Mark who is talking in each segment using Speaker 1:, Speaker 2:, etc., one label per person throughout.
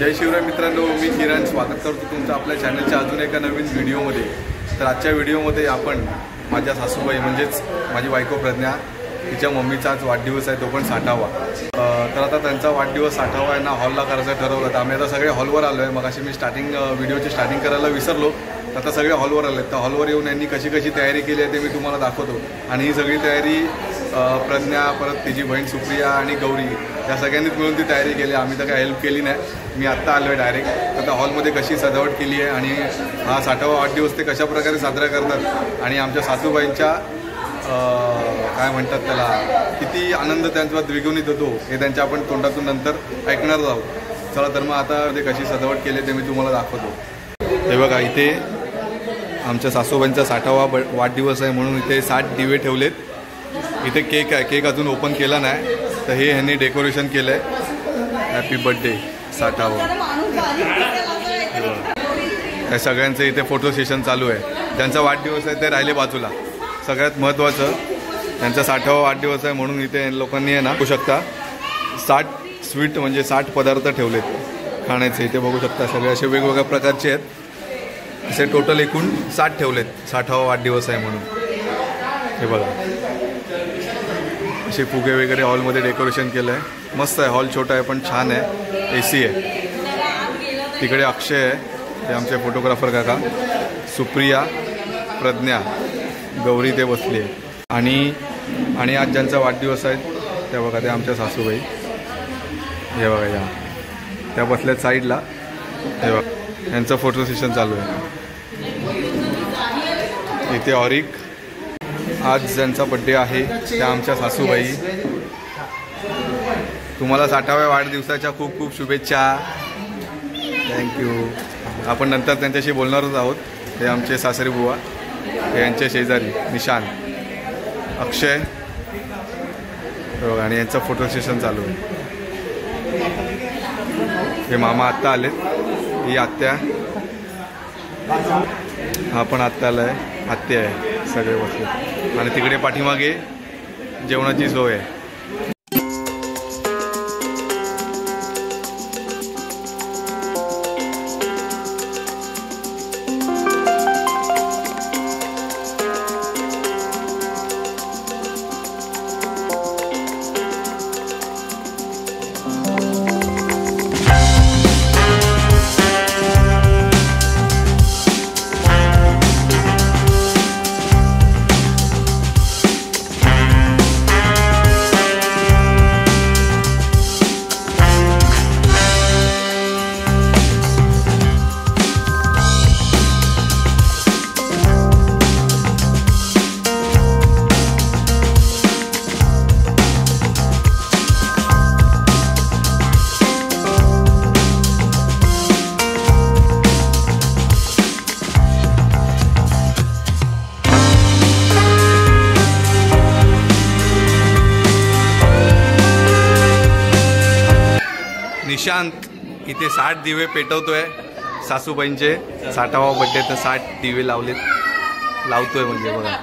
Speaker 1: जय शिवराय मित्रांनो, मी किरण स्वागत करतो तुमचं आपल्या चॅनलच्या अजून एका नवीन व्हिडिओमध्ये। तर आजच्या व्हिडिओमध्ये आपण माझ्या सासूबाई म्हणजेच माझी बायको प्रज्ञा, तिच्या मम्मीचा आज वाढदिवस आहे, तो पण 60वा। तर आता त्यांचा वाढदिवस 60वा आहे ना, हॉलला करायचं ठरवलं। तर आम्ही आता सगळे हॉलवर आलो आहे। मग अशी मी व्हिडिओची स्टार्टिंग करायला विसरलो, आता सगळे हॉलवर आले। तर हॉलवर येऊन यांनी कशी कशी तयारी केली आहे ते मी तुम्हाला दाखवतो। आणि ही सगळी तयारी प्रज्ञा, परत तिची बहीण सुप्रिया आणि गौरी या सगळ्यांनीच मिळून ती तयारी केली। आम्ही तर काही हेल्प केली नाही, मी आत्ता आलो आहे डायरेक्ट। आता हॉलमध्ये कशी सजावट केली आहे आणि हा 60वा वाढदिवस ते कशा प्रकारे साजरा करतात आणि आमच्या सासूबाईंच्या काय म्हणतात त्याला, किती आनंद त्यांचा द्विगुणित होतो हे त्यांच्या आपण तोंडातून नंतर ऐकणार आहोत। चला तर मग आता ते कशी सजावट केली ते मी तुम्हाला दाखवतो। हे बघा, इथे आमच्या सासूबाईंचा 60वा वाढदिवस आहे म्हणून इथे 60 दिवे ठेवलेत। इथे केक आहे, केक अजून ओपन केला नाही, तर हे ह्यांनी डेकोरेशन केलं आहे। हॅपी बर्थडे 60वा। या सगळ्यांचं इथे फोटो सेशन चालू आहे। ज्यांचा वाढदिवस आहे ते राहिले बाजूला। सगळ्यात महत्त्वाचं, त्यांचा 60वा वाढदिवस आहे म्हणून इथे लोकांनी आहे ना, बघू शकता 60 स्वीट म्हणजे 60 पदार्थ ठेवलेत खाण्याचे। इथे बघू शकता सगळे असे वेगवेगळ्या प्रकारचे आहेत। असे टोटल एकूण 60 ठेवलेत 60वा वाढदिवस आहे म्हणून। हे बघा, असे फुगे वगैरे हॉलमध्ये डेकोरेशन केलं आहे। मस्त आहे, हॉल छोटा आहे पण छान आहे, AC आहे। तिकडे अक्षय आहे, ते आमचे फोटोग्राफर काका, सुप्रिया, प्रज्ञा, गौरी ते बसली आहे। आणि आज ज्यांचा वाढदिवस आहे त्या बघा, ते आमच्या सासूबाई। हे बघा, या त्या बसल्यात साईडला। हे बघा, यांचं फोटो सेशन चालू आहे। इथे ऑरिक, आज ज्यांचा बड्डे आहे त्या आमच्या सासूबाई। तुम्हाला 60व्या वाढदिवसाच्या खूप खूप शुभेच्छा। थँक्यू। आपण नंतर त्यांच्याशी बोलणारच आहोत। हे आमचे सासरे बुवा, हे यांचे शेजारी निशान, अक्षय आणि यांचं फोटो सेशन चालू आहे। हे मामा आत्ता आलेत, ही आत्या, हा पण आत्ता आला आहे, आत्या आहे, सगळे बसले। आणि तिकडे पाठीमागे जेवणाची सोय आहे। निशांत इथे 60 दिवे पेटवतोय सासूबाईंचे। 60वा बड्डे तर 60 दिवे लावतोय म्हणजे बघा।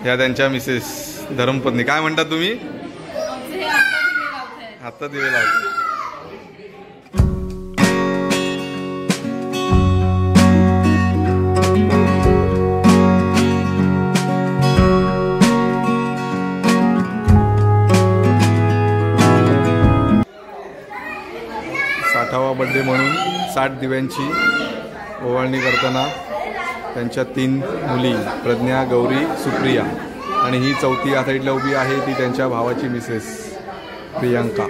Speaker 1: या त्यांच्या मिसेस धर्मपत्नी, काय म्हणता तुम्ही? आता दिवे लावतोय। 60वा बड्डे म्हणून 60 दिव्यांची ओवाळणी करताना त्यांच्या 3 मुली प्रज्ञा, गौरी, सुप्रिया आणि ही चौथी या साईडला उभी आहे, ती त्यांच्या भावाची मिसेस प्रियांका।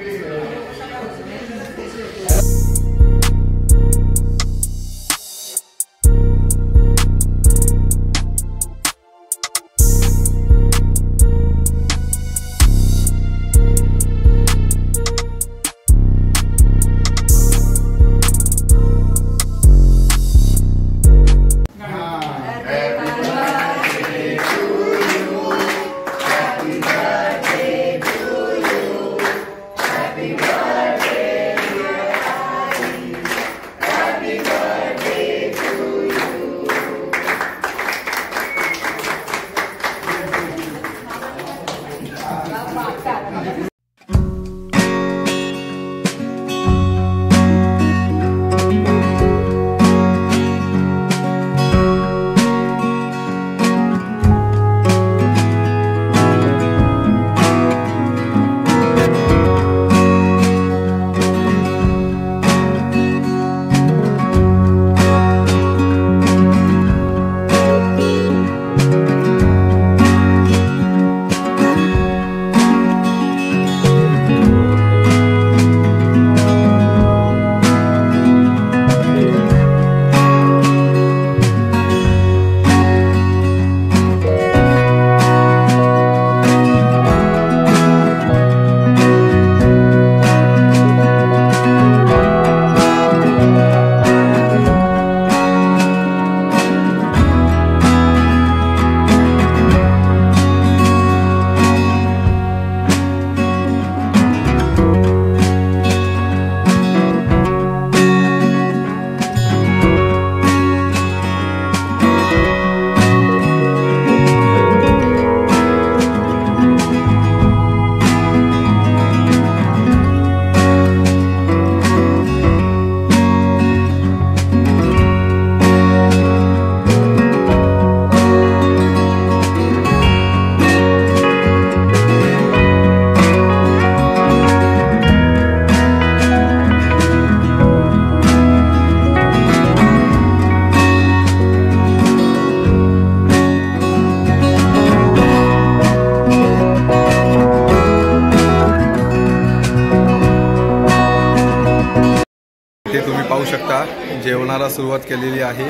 Speaker 1: जेवणाला सुरुवात केलेली आहे.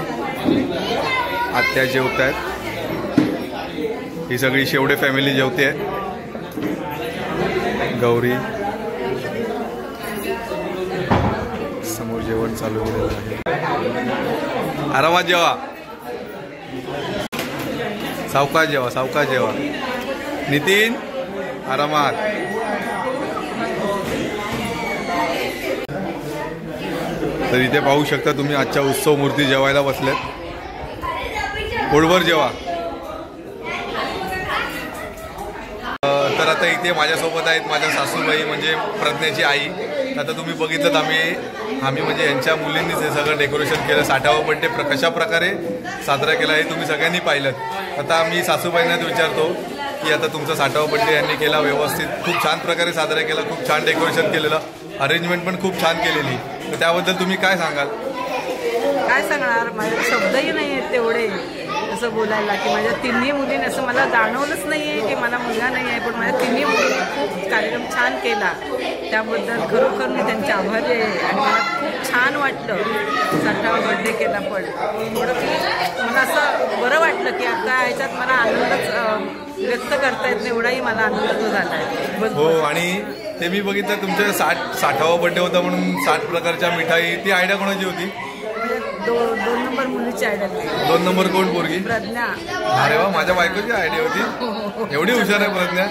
Speaker 1: आत्या जेवत आहेत. ही सगळी शेवडे फॅमिली जेवते. गौरी समोर जेवण चालू केलेलं आहे. आरामात जेवा, सावकाश जेवा, सावकाश जेवा. नितीन आरामात. तर इथे पाहू शकता तुम्ही आजच्या उत्सव मूर्ती जेवायला बसल्यात. पोटभर जेवा. तर आता इथे माझ्यासोबत आहेत माझ्या सासूबाई म्हणजे प्रज्ञाची आई. आता तुम्ही बघितलं आम्ही म्हणजे यांच्या मुलींनीच हे सगळं डेकोरेशन केलं. 60वा बर्थडे कशा प्रकारे साजरा केला हे तुम्ही सगळ्यांनी पाहिलं. आता मी सासूबाईंनाच विचारतो की आता तुमचा 60वा बर्थडे यांनी केला व्यवस्थित, खूप छान प्रकारे साजरा केला, खूप छान डेकोरेशन केलेलं, अरेंजमेंट पण खूप छान केलेली. तर त्याबद्दल तुम्ही काय सांगाल?
Speaker 2: काय सांगणार, माझे शब्दही नाही आहेत तेवढे असं बोलायला की माझ्या तिन्ही मुलींनी असं मला जाणवलंच नाही आहे की मला मुलगा नाही आहे, पण माझ्या तिन्ही मुलींनी खूप कार्यक्रम छान केला. त्याबद्दल खरोखर मी त्यांचे आभारी आहे. आणि मला खूप छान वाटलं 60वा बर्थडे केला. पण थोडं मला असं बरं वाटलं की आता ह्याच्यात मला आनंदच व्यक्त करता येत नाही, एवढाही मला आनंद तो झाला आहे.
Speaker 1: हो, आणि ते मी बघितलं तुमच्या 60वा बर्थडे होता म्हणून 60 प्रकारच्या मिठाई. ती आयडिया कोणाची होती?
Speaker 2: दोन नंबर मुलीची आयडिया.
Speaker 1: 2 नंबर कोण पोरगी?
Speaker 2: प्रज्ञा.
Speaker 1: अरे वा, माझ्या बायकोची आयडिया होती. एवढी हुशार आहे प्रज्ञा.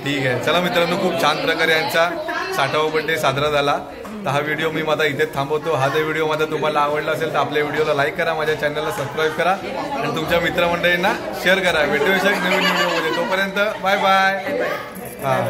Speaker 1: ठीक आहे. चला मित्रांनो, खूप छान प्रकारे यांचा 60वा बर्थडे साजरा झाला. तर हा व्हिडिओ मी माझा इथेच थांबवतो. हा जर व्हिडिओ माझा तुम्हाला आवडला असेल तर आपल्या व्हिडिओला लाईक करा, माझ्या चॅनलला सबस्क्राईब करा आणि तुमच्या मित्रमंडळींना शेअर करा. भेटूया नवीन व्हिडिओमध्ये. तोपर्यंत बाय बाय. हां.